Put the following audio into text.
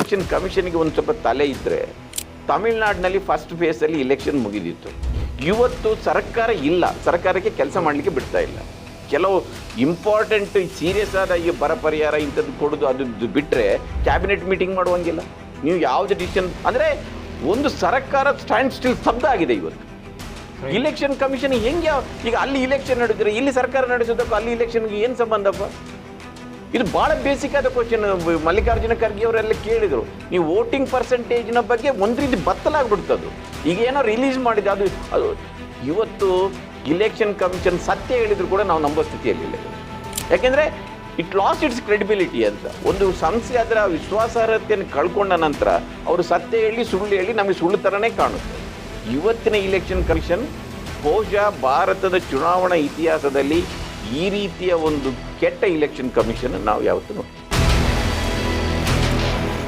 Election ಕಮಿಷನ್ಗೆ ಒಂದು ಸ್ವಲ್ಪ ತಲೆ ಇದ್ದರೆ ತಮಿಳ್ನಾಡಿನಲ್ಲಿ ಫಸ್ಟ್ ಫೇಸಲ್ಲಿ ಇಲೆಕ್ಷನ್ ಮುಗಿದಿತ್ತು. ಇವತ್ತು ಸರ್ಕಾರ ಇಲ್ಲ, ಸರ್ಕಾರಕ್ಕೆ ಕೆಲಸ ಮಾಡಲಿಕ್ಕೆ ಬಿಡ್ತಾ ಇಲ್ಲ. ಕೆಲವು ಇಂಪಾರ್ಟೆಂಟ್ ಸೀರಿಯಸ್ ಆದ ಈ ಬರ ಪರಿಹಾರ ಇಂಥದ್ದು ಕೊಡೋದು ಅದು ಬಿಟ್ಟರೆ ಕ್ಯಾಬಿನೆಟ್ ಮೀಟಿಂಗ್ ಮಾಡುವಂಗಿಲ್ಲ. ನೀವು ಯಾವುದೇ ಡಿಸಿಷನ್ ಅಂದರೆ ಒಂದು ಸರ್ಕಾರ ಸ್ಟ್ಯಾಂಡ್ ಸ್ಟಿಲ್ ಸ್ತಬ್ಧ ಆಗಿದೆ ಇವತ್ತು. ಇಲೆಕ್ಷನ್ ಕಮಿಷನ್ ಹೆಂಗೆ ಈಗ ಅಲ್ಲಿ ಇಲೆಕ್ಷನ್ ನಡೆಸಿದ್ರೆ ಇಲ್ಲಿ ಸರ್ಕಾರ ನಡೆಸೋದಕ್ಕೂ ಅಲ್ಲಿ ಇಲೆಕ್ಷನ್ಗೆ ಏನು ಸಂಬಂಧಪ್ಪ? ಇದು ಭಾಳ ಬೇಸಿಕ್ ಆದ ಕ್ವಶನ್. ಮಲ್ಲಿಕಾರ್ಜುನ ಖರ್ಗೆ ಅವರೆಲ್ಲ ಕೇಳಿದರು, ನೀವು ವೋಟಿಂಗ್ ಪರ್ಸೆಂಟೇಜ್ನ ಬಗ್ಗೆ ಒಂದು ರೀತಿ ಬತ್ತಲಾಗ್ಬಿಡ್ತದು. ಈಗ ಏನೋ ರಿಲೀಸ್ ಮಾಡಿದೆ ಅದು ಇವತ್ತು ಇಲೆಕ್ಷನ್ ಕಮಿಷನ್ ಸತ್ಯ ಹೇಳಿದ್ರು ಕೂಡ ನಾವು ನಂಬೋ ಸ್ಥಿತಿಯಲ್ಲಿಲ್ಲ. ಯಾಕೆಂದರೆ ಇಟ್ ಲಾಸ್ಟ್ ಇಟ್ಸ್ ಕ್ರೆಡಿಬಿಲಿಟಿ ಅಂತ. ಒಂದು ಸಂಸ್ಥೆ ಅದರ ವಿಶ್ವಾಸಾರ್ಹತೆಯನ್ನು ಕಳ್ಕೊಂಡ ನಂತರ ಅವರು ಸತ್ಯ ಹೇಳಿ ಸುಳ್ಳು ಹೇಳಿ ನಮಗೆ ಸುಳ್ಳು ಥರನೇ ಕಾಣುತ್ತೆ. ಇವತ್ತಿನ ಇಲೆಕ್ಷನ್ ಕಮಿಷನ್ ಬಹುಶಃ ಭಾರತದ ಚುನಾವಣಾ ಇತಿಹಾಸದಲ್ಲಿ ಈ ರೀತಿಯ ಒಂದು ಕೆಟ್ಟ ಇಲೆಕ್ಷನ್ ಕಮಿಷನ್ ನಾವು ಯಾವತ್ತೂ